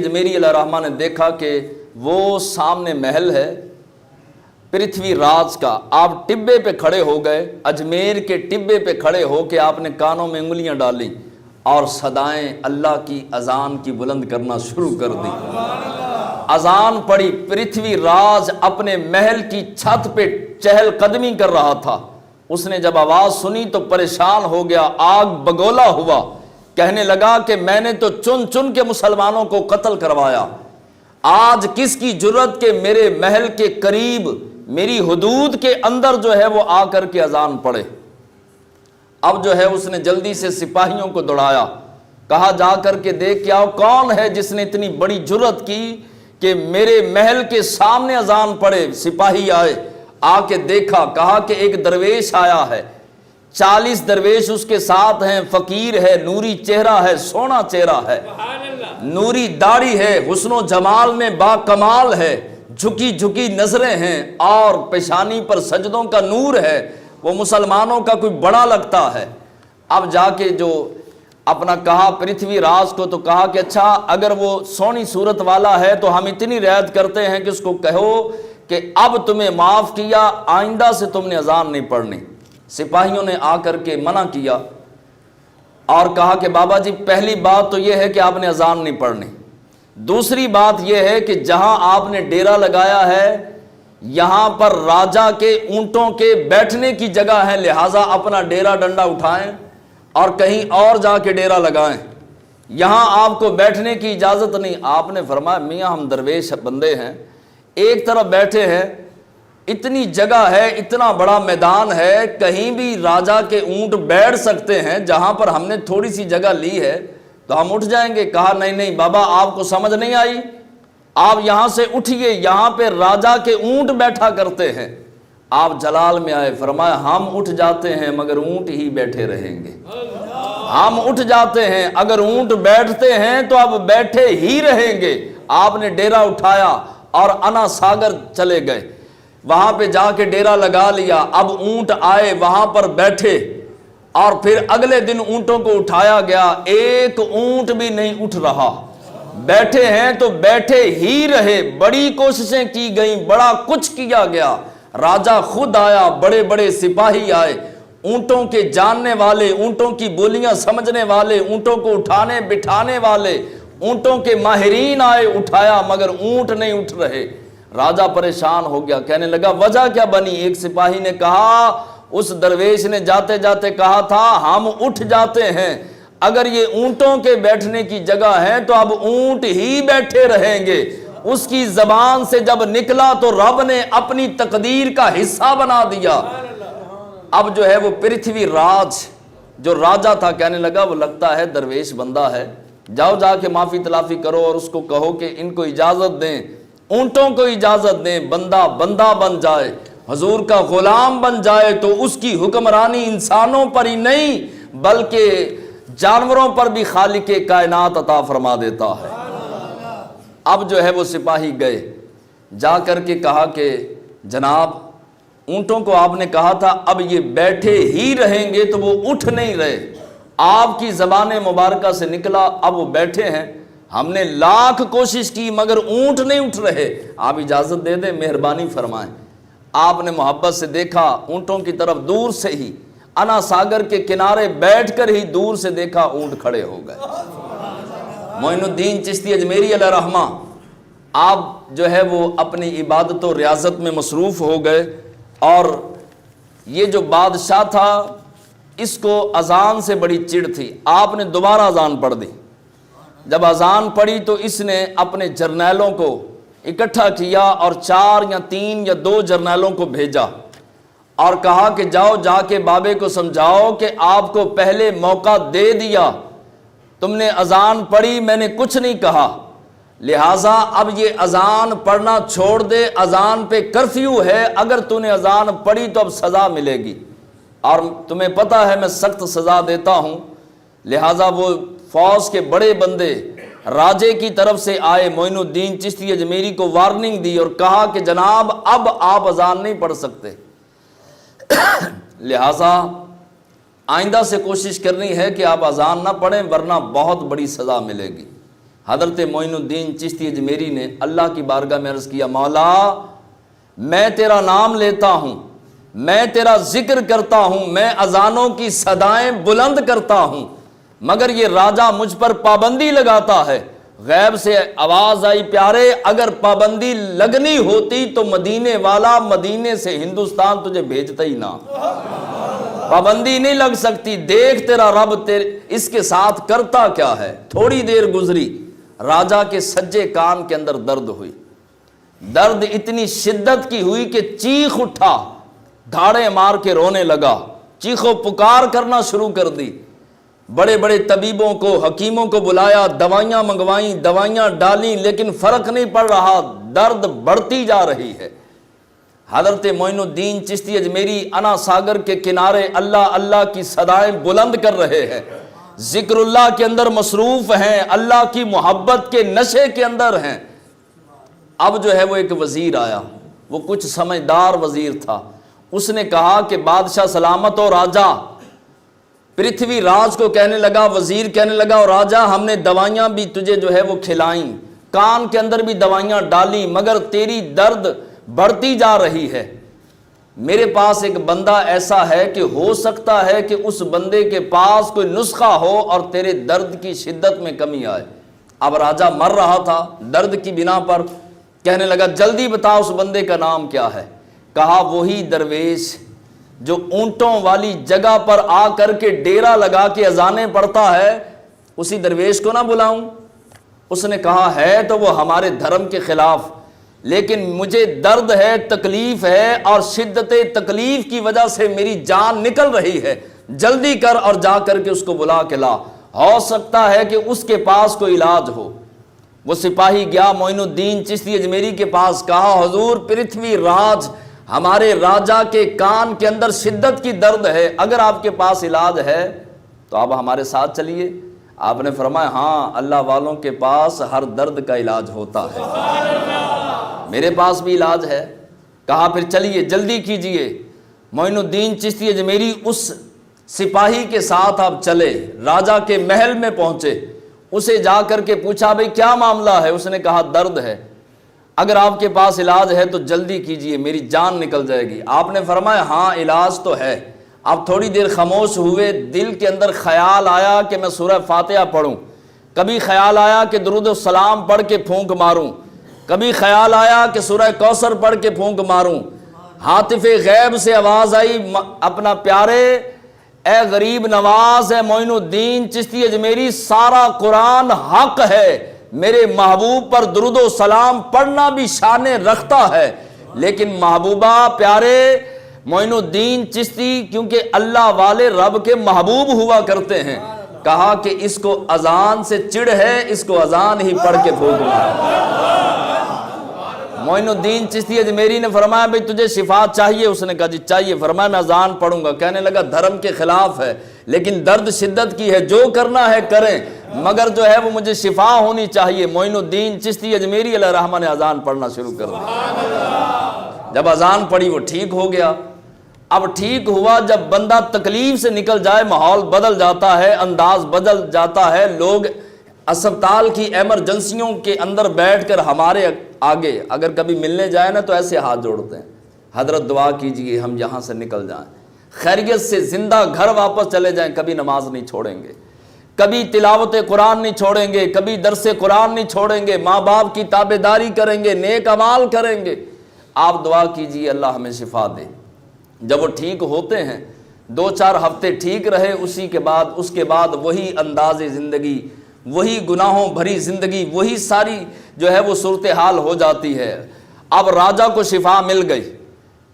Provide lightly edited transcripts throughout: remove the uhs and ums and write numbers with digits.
اجمیری علیہ الرحمہ نے دیکھا کہ وہ سامنے محل ہے پرتھوی راج کا، آپ ٹبے پہ کھڑے ہو گئے، اجمیر کے ٹبے پہ کھڑے ہو کے آپ نے کانوں میں انگلیاں ڈالیں اور صدائیں اللہ کی اذان کی بلند کرنا شروع کر دی۔ اذان پڑی، پرتھوی راج اپنے محل کی چھت پہ چہل قدمی کر رہا تھا، اس نے جب آواز سنی تو پریشان ہو گیا، آگ بگولا ہوا، کہنے لگا کہ میں نے تو چن چن کے مسلمانوں کو قتل کروایا، آج کس کی جرت کہ میرے محل کے قریب میری حدود کے اندر جو ہے وہ آ کر کے اذان پڑھے۔ اب جو ہے اس نے جلدی سے سپاہیوں کو دوڑایا، کہا جا کر کے دیکھ کے آؤ کون ہے جس نے اتنی بڑی جرت کی کہ میرے محل کے سامنے اذان پڑھے۔ سپاہی آئے، آ کے دیکھا، کہا کہ ایک درویش آیا ہے، 40 درویش اس کے ساتھ ہیں، فقیر ہے، نوری چہرہ ہے، سونا چہرہ ہے، نوری داڑھی ہے، حسن و جمال میں با کمال ہے، جھکی جھکی نظریں ہیں اور پیشانی پر سجدوں کا نور ہے، وہ مسلمانوں کا کوئی بڑا لگتا ہے۔ اب جا کے جو اپنا کہا پرتھوی راج کو، تو کہا کہ اچھا اگر وہ سونی صورت والا ہے تو ہم اتنی رعایت کرتے ہیں کہ اس کو کہو کہ اب تمہیں معاف کیا، آئندہ سے تم نے اذان نہیں پڑھنی۔ سپاہیوں نے آ کر کے منع کیا اور کہا کہ بابا جی پہلی بات تو یہ ہے کہ آپ نے اذان نہیں پڑھنی، دوسری بات یہ ہے کہ جہاں آپ نے ڈیرا لگایا ہے یہاں پر راجا کے اونٹوں کے بیٹھنے کی جگہ ہے، لہٰذا اپنا ڈیرا ڈنڈا اٹھائیں اور کہیں اور جا کے ڈیرا لگائیں، یہاں آپ کو بیٹھنے کی اجازت نہیں۔ آپ نے فرمایا میاں ہم درویش بندے ہیں، ایک طرف بیٹھے ہیں، اتنی جگہ ہے، اتنا بڑا میدان ہے، کہیں بھی راجا کے اونٹ بیٹھ سکتے ہیں، جہاں پر ہم نے تھوڑی سی جگہ لی ہے تو ہم اٹھ جائیں گے۔ کہا نہیں نہیں بابا آپ کو سمجھ نہیں آئی، آپ یہاں سے اٹھیے، یہاں پہ راجا کے اونٹ بیٹھا کرتے ہیں۔ آپ جلال میں آئے، فرمایا ہم اٹھ جاتے ہیں مگر اونٹ ہی بیٹھے رہیں گے، ہم اٹھ جاتے ہیں اگر اونٹ بیٹھتے ہیں تو اب بیٹھے ہی رہیں گے۔ آپ نے ڈیرا اٹھایا اور انا ساگر چلے گئے، وہاں پہ جا کے ڈیرا لگا لیا۔ اب اونٹ آئے وہاں پر بیٹھے اور پھر اگلے دن اونٹوں کو اٹھایا گیا، ایک اونٹ بھی نہیں اٹھ رہا، بیٹھے ہیں تو بیٹھے ہی رہے، بڑی کوششیں کی گئیں، بڑا کچھ کیا گیا، راجا خود آیا، بڑے بڑے سپاہی آئے، اونٹوں کے جاننے والے، اونٹوں کی بولیاں سمجھنے والے، اونٹوں کو اٹھانے بٹھانے والے، اونٹوں کے ماہرین آئے، اٹھایا مگر اونٹ نہیں اٹھ رہے۔ راجا پریشان ہو گیا، کہنے لگا وجہ کیا بنی؟ ایک سپاہی نے کہا اس درویش نے جاتے جاتے کہا تھا ہم اٹھ جاتے ہیں، اگر یہ اونٹوں کے بیٹھنے کی جگہ ہے تو اب اونٹ ہی بیٹھے رہیں گے۔ اس کی زبان سے جب نکلا تو رب نے اپنی تقدیر کا حصہ بنا دیا۔ اب جو ہے وہ پرتھوی راج جو راجا تھا کہنے لگا وہ لگتا ہے درویش بندہ ہے، جاؤ جا کے معافی تلافی کرو اور اس کو کہو کہ ان کو اجازت دیں، اونٹوں کو اجازت دیں، بندہ بندہ بن جائے، حضور کا غلام بن جائے تو اس کی حکمرانی انسانوں پر ہی نہیں بلکہ جانوروں پر بھی خالق کائنات عطا فرما دیتا ہے۔ اب جو ہے وہ سپاہی گئے، جا کر کے کہا کہ جناب اونٹوں کو آپ نے کہا تھا اب یہ بیٹھے ہی رہیں گے تو وہ اٹھ نہیں رہے، آپ کی زبان مبارکہ سے نکلا اب وہ بیٹھے ہیں، ہم نے لاکھ کوشش کی مگر اونٹ نہیں اٹھ رہے، آپ اجازت دے دیں، مہربانی فرمائیں۔ آپ نے محبت سے دیکھا اونٹوں کی طرف، دور سے ہی انا ساگر کے کنارے بیٹھ کر ہی دور سے دیکھا اونٹ کھڑے ہو گئے۔ معین الدین چشتی اجمیری علیہ رحمہ آپ جو ہے وہ اپنی عبادت و ریاضت میں مصروف ہو گئے، اور یہ جو بادشاہ تھا اس کو اذان سے بڑی چڑ تھی، آپ نے دوبارہ اذان پڑھ دی۔ جب اذان پڑھی تو اس نے اپنے جرنیلوں کو اکٹھا کیا اور 4 یا 3 یا 2 جرنیلوں کو بھیجا اور کہا کہ جاؤ جا کے بابے کو سمجھاؤ کہ آپ کو پہلے موقع دے دیا، تم نے اذان پڑھی، میں نے کچھ نہیں کہا، لہٰذا اب یہ اذان پڑھنا چھوڑ دے، اذان پہ کرفیو ہے، اگر تو نے اذان پڑھی تو اب سزا ملے گی، اور تمہیں پتہ ہے میں سخت سزا دیتا ہوں۔ لہٰذا وہ فوج کے بڑے بندے راجے کی طرف سے آئے، معین الدین چشتی اجمیری کو وارننگ دی اور کہا کہ جناب اب آپ اذان نہیں پڑھ سکتے، لہٰذا آئندہ سے کوشش کرنی ہے کہ آپ اذان نہ پڑھیں ورنہ بہت بڑی سزا ملے گی۔ حضرت معین الدین چشتی اجمیری نے اللہ کی بارگاہ میں عرض کیا، مولا میں تیرا نام لیتا ہوں، میں تیرا ذکر کرتا ہوں، میں اذانوں کی صدائیں بلند کرتا ہوں، مگر یہ راجہ مجھ پر پابندی لگاتا ہے۔ غیب سے آواز آئی، پیارے اگر پابندی لگنی ہوتی تو مدینے والا مدینے سے ہندوستان تجھے بھیجتا ہی نہ، پابندی نہیں لگ سکتی، دیکھ تیرا رب اس کے ساتھ کرتا کیا ہے۔ تھوڑی دیر گزری، راجہ کے سجے کان کے اندر درد ہوئی، درد اتنی شدت کی ہوئی کہ چیخ اٹھا، دھاڑے مار کے رونے لگا، چیخو پکار کرنا شروع کر دی۔ بڑے بڑے طبیبوں کو، حکیموں کو بلایا، دوائیاں منگوائیں، دوائیاں ڈالیں، لیکن فرق نہیں پڑ رہا، درد بڑھتی جا رہی ہے۔ حضرت معین الدین چشتی اجمیری انا ساگر کے کنارے اللہ اللہ کی صدائیں بلند کر رہے ہیں، ذکر اللہ کے اندر مصروف ہیں، اللہ کی محبت کے نشے کے اندر ہیں۔ اب جو ہے وہ ایک وزیر آیا، وہ کچھ سمجھدار وزیر تھا، اس نے کہا کہ بادشاہ سلامت ہو راجہ، پرتھوی راج کو کہنے لگا، وزیر کہنے لگا، اور راجہ ہم نے دوائیاں بھی تجھے جو ہے وہ کھلائیں، کان کے اندر بھی دوائیاں ڈالیں، مگر تیری درد بڑھتی جا رہی ہے۔ میرے پاس ایک بندہ ایسا ہے کہ ہو سکتا ہے کہ اس بندے کے پاس کوئی نسخہ ہو اور تیرے درد کی شدت میں کمی آئے۔ اب راجہ مر رہا تھا درد کی بنا پر، کہنے لگا جلدی بتا اس بندے کا نام کیا ہے۔ کہا وہی درویش جو اونٹوں والی جگہ پر آ کر کے ڈیرا لگا کے اذانیں پڑھتا ہے، اسی درویش کو نہ بلاؤں؟ اس نے کہا ہے تو وہ ہمارے دھرم کے خلاف، لیکن مجھے درد ہے، تکلیف ہے، اور شدت تکلیف کی وجہ سے میری جان نکل رہی ہے، جلدی کر اور جا کر کے اس کو بلا کے لا، ہو سکتا ہے کہ اس کے پاس کوئی علاج ہو۔ وہ سپاہی گیا معین الدین چشتی اجمیری کے پاس، کہا حضور پرتھوی راج ہمارے راجہ کے کان کے اندر شدت کی درد ہے، اگر آپ کے پاس علاج ہے تو آپ ہمارے ساتھ چلیے۔ آپ نے فرمایا ہاں اللہ والوں کے پاس ہر درد کا علاج ہوتا ہے، میرے پاس بھی علاج ہے۔ کہا پھر چلیے جلدی کیجئے۔ معین الدین چشتی اجمیری اس سپاہی کے ساتھ آپ چلے، راجہ کے محل میں پہنچے، اسے جا کر کے پوچھا بھئی کیا معاملہ ہے؟ اس نے کہا درد ہے، اگر آپ کے پاس علاج ہے تو جلدی کیجئے، میری جان نکل جائے گی۔ آپ نے فرمایا ہاں علاج تو ہے۔ آپ تھوڑی دیر خاموش ہوئے، دل کے اندر خیال آیا کہ میں سورہ فاتحہ پڑھوں، کبھی خیال آیا کہ درود السلام پڑھ کے پھونک ماروں، کبھی خیال آیا کہ سورہ کوثر پڑھ کے پھونک ماروں۔ ہاتف غیب سے آواز آئی، اپنا پیارے اے غریب نواز ہے معین الدین چشتی اجمیری، سارا قرآن حق ہے، میرے محبوب پر درود و سلام پڑھنا بھی شان رکھتا ہے، لیکن محبوبہ پیارے معین الدین چشتی کیونکہ اللہ والے رب کے محبوب ہوا کرتے ہیں، کہا کہ اس کو اذان سے چڑ ہے، اس کو اذان ہی پڑھ کے پھونکنا ہے۔ معین الدین چشتی اجمیری نے فرمایا بھئی تجھے شفا چاہیے؟ اس نے کہا جی چاہیے۔ فرمایا میں اذان پڑھوں گا۔ کہنے لگا دھرم کے خلاف ہے، لیکن درد شدت کی ہے، جو کرنا ہے کریں، مگر جو ہے وہ مجھے شفا ہونی چاہیے۔ معین الدین چشتی اجمیری علیہ رحمہ نے اذان پڑھنا شروع کر دیا۔ جب اذان پڑھی وہ ٹھیک ہو گیا۔ اب ٹھیک ہوا، جب بندہ تکلیف سے نکل جائے ماحول بدل جاتا ہے، انداز بدل جاتا ہے، لوگ اسپتال کی ایمرجنسیوں کے اندر بیٹھ کر ہمارے آگے اگر کبھی ملنے جائیں نا تو ایسے ہاتھ جوڑتے ہیں، حضرت دعا کیجئے ہم یہاں سے نکل جائیں، خیریت سے زندہ گھر واپس چلے جائیں، کبھی نماز نہیں چھوڑیں گے، کبھی تلاوت قرآن نہیں چھوڑیں گے، کبھی درس قرآن نہیں چھوڑیں گے، ماں باپ کی تابعداری کریں گے، نیک اعمال کریں گے۔ آپ دعا کیجئے اللہ ہمیں شفا دے۔ جب وہ ٹھیک ہوتے ہیں، 2-4 ہفتے ٹھیک رہے، اس کے بعد وہی انداز زندگی، وہی گناہوں بھری زندگی، وہی ساری جو ہے وہ صورتحال ہو جاتی ہے۔ اب راجہ کو شفا مل گئی۔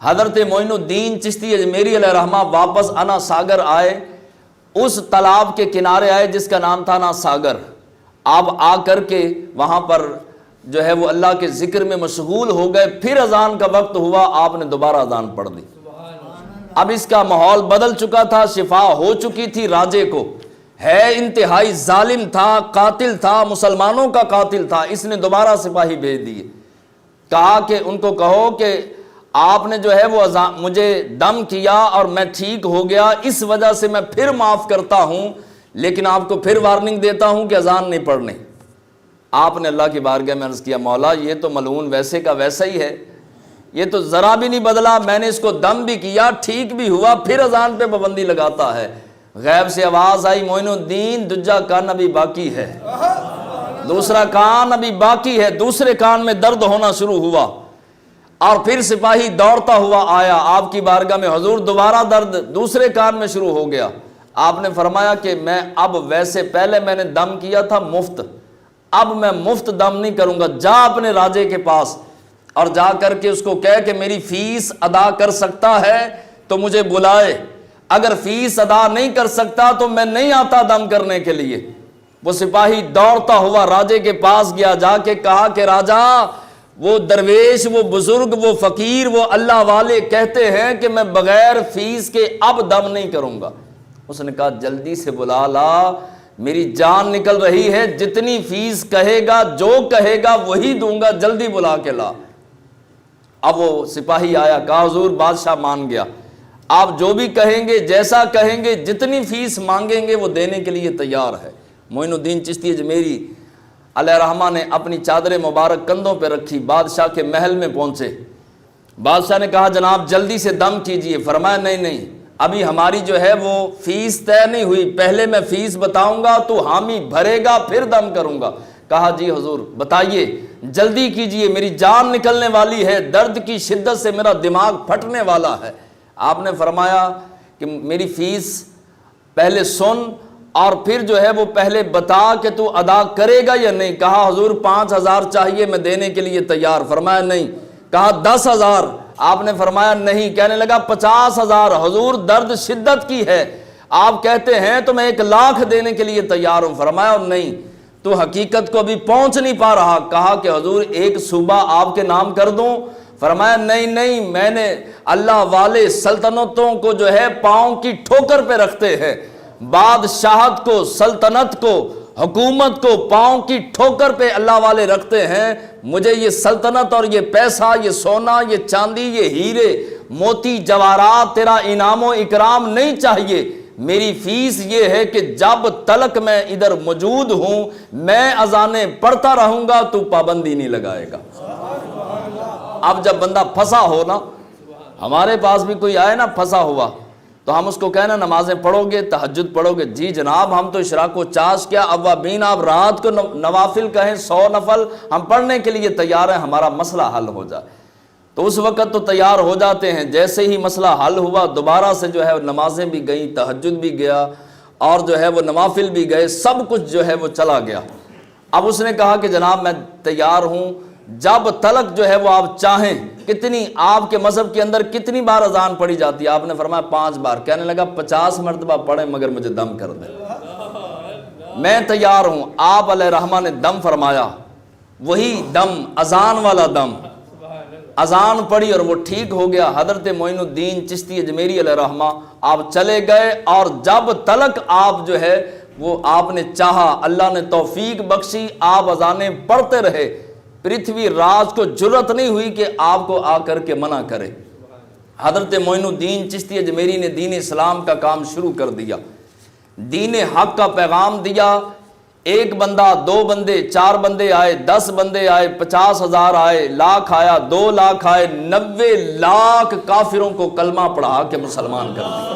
حضرت معین الدین چشتی اجمیری علیہ رحمہ واپس انا ساگر آئے، اس تالاب کے کنارے آئے جس کا نام تھا انا ساگر۔ آپ آ کر کے وہاں پر جو ہے وہ اللہ کے ذکر میں مشغول ہو گئے۔ پھر اذان کا وقت ہوا، آپ نے دوبارہ اذان پڑھ دی۔ اب اس کا ماحول بدل چکا تھا، شفا ہو چکی تھی راجے کو، ہے انتہائی ظالم تھا، قاتل تھا، مسلمانوں کا قاتل تھا۔ اس نے دوبارہ سپاہی بھیج دیے، کہا کہ ان کو کہو کہ آپ نے جو ہے وہ مجھے دم کیا اور میں ٹھیک ہو گیا، اس وجہ سے میں پھر معاف کرتا ہوں، لیکن آپ کو پھر وارننگ دیتا ہوں کہ اذان نہیں پڑھنی۔ آپ نے اللہ کی بارگاہ میں عرض کیا مولا یہ تو ملعون ویسے کا ویسا ہی ہے، یہ تو ذرا بھی نہیں بدلا، میں نے اس کو دم بھی کیا، ٹھیک بھی ہوا، پھر اذان پہ پابندی لگاتا ہے۔ غیب سے آواز آئی معین الدین دوجا کان ابھی باقی ہے، دوسرا کان ابھی باقی ہے۔ دوسرے کان میں درد ہونا شروع ہوا اور پھر سپاہی دوڑتا ہوا آیا آپ کی بارگاہ میں، حضور دوبارہ درد دوسرے کان میں شروع ہو گیا۔ آپ نے فرمایا کہ میں اب ویسے پہلے میں نے دم کیا تھا مفت، اب میں مفت دم نہیں کروں گا، جا اپنے راجے کے پاس اور جا کر کے اس کو کہہ کہ میری فیس ادا کر سکتا ہے تو مجھے بلائے، اگر فیس ادا نہیں کر سکتا تو میں نہیں آتا دم کرنے کے لیے۔ وہ سپاہی دوڑتا ہوا راجے کے پاس گیا، جا کے کہا کہ راجا وہ درویش، وہ بزرگ، وہ فقیر، وہ اللہ والے کہتے ہیں کہ میں بغیر فیس کے اب دم نہیں کروں گا۔ اس نے کہا جلدی سے بلا لا، میری جان نکل رہی ہے، جتنی فیس کہے گا جو کہے گا وہی دوں گا، جلدی بلا کے لا۔ اب وہ سپاہی آیا، کہا حضور بادشاہ مان گیا، آپ جو بھی کہیں گے جیسا کہیں گے جتنی فیس مانگیں گے وہ دینے کے لیے تیار ہے۔ معین الدین چشتی اجمیری علیہ رحمہ نے اپنی چادر مبارک کندھوں پہ رکھی، بادشاہ کے محل میں پہنچے۔ بادشاہ نے کہا جناب جلدی سے دم کیجئے۔ فرمایا نہیں، ابھی ہماری جو ہے وہ فیس طے نہیں ہوئی، پہلے میں فیس بتاؤں گا تو حامی بھرے گا پھر دم کروں گا۔ کہا جی حضور بتائیے، جلدی کیجئے، میری جان نکلنے والی ہے، درد کی شدت سے میرا دماغ پھٹنے والا ہے۔ آپ نے فرمایا کہ میری فیس پہلے سن اور پھر جو ہے وہ پہلے بتا کہ تو ادا کرے گا یا نہیں۔ کہا حضور 5000 چاہیے، میں دینے کے لیے تیار۔ فرمایا نہیں۔ کہا 10,000۔ آپ نے فرمایا نہیں۔ کہنے لگا 50,000۔ حضور درد شدت کی ہے، آپ کہتے ہیں تو میں 1,00,000 دینے کے لیے تیار ہوں۔ فرمایا نہیں، تو حقیقت کو ابھی پہنچ نہیں پا رہا۔ کہا کہ حضور ایک صوبہ آپ کے نام کر دوں۔ فرمایا نہیں، میں نے اللہ والے سلطنتوں کو جو ہے پاؤں کی ٹھوکر پہ رکھتے ہیں، بادشاہت کو، سلطنت کو، حکومت کو پاؤں کی ٹھوکر پہ اللہ والے رکھتے ہیں۔ مجھے یہ سلطنت اور یہ پیسہ، یہ سونا، یہ چاندی، یہ ہیرے موتی جواہرات، تیرا انعام و اکرام نہیں چاہیے۔ میری فیس یہ ہے کہ جب تلک میں ادھر موجود ہوں میں اذانیں پڑھتا رہوں گا، تو پابندی نہیں لگائے گا۔ اب جب بندہ پھنسا ہو نا، ہمارے پاس بھی کوئی آئے نا پھنسا ہوا، تو ہم اس کو کہنا نمازیں پڑھو گے، تہجد پڑھو گے؟ جی جناب ہم تو اشراق و چاش کیا اوابین، آپ رات کو نوافل کہیں 100 نفل ہم پڑھنے کے لیے تیار ہیں، ہمارا مسئلہ حل ہو جائے۔ تو اس وقت تو تیار ہو جاتے ہیں، جیسے ہی مسئلہ حل ہوا دوبارہ سے جو ہے نمازیں بھی گئیں، تہجد بھی گیا اور جو ہے وہ نوافل بھی گئے، سب کچھ جو ہے وہ چلا گیا۔ اب اس نے کہا کہ جناب میں تیار ہوں، جب تلک جو ہے وہ آپ چاہیں۔ کتنی آپ کے مذہب کے اندر کتنی بار اذان پڑھی جاتی ہے؟ آپ نے فرمایا 5 بار۔ کہنے لگا 50 مرتبہ پڑھیں مگر مجھے دم کر دیں، میں تیار ہوں۔ آپ علیہ رحمہ نے دم فرمایا، وہی دم اذان والا دم، اذان پڑھی اور وہ ٹھیک ہو گیا۔ حضرت معین الدین چشتی اجمیری علیہ رحمہ آپ چلے گئے، اور جب تلک آپ جو ہے وہ آپ نے چاہا، اللہ نے توفیق بخشی، آپ اذانیں پڑھتے رہے، پرتھوی راج کو جرت نہیں ہوئی کہ آپ کو آ کر کے منع کرے۔ حضرت معین الدین چشتی اجمیری نے دین اسلام کا کام شروع کر دیا، دین حق کا پیغام دیا۔ 1 بندہ، 2 بندے، 4 بندے آئے، 10 بندے آئے، 50,000 آئے، 1,00,000 آیا، 2,00,000 آئے، 90 لاکھ کافروں کو کلمہ پڑھا کے مسلمان کر دیا۔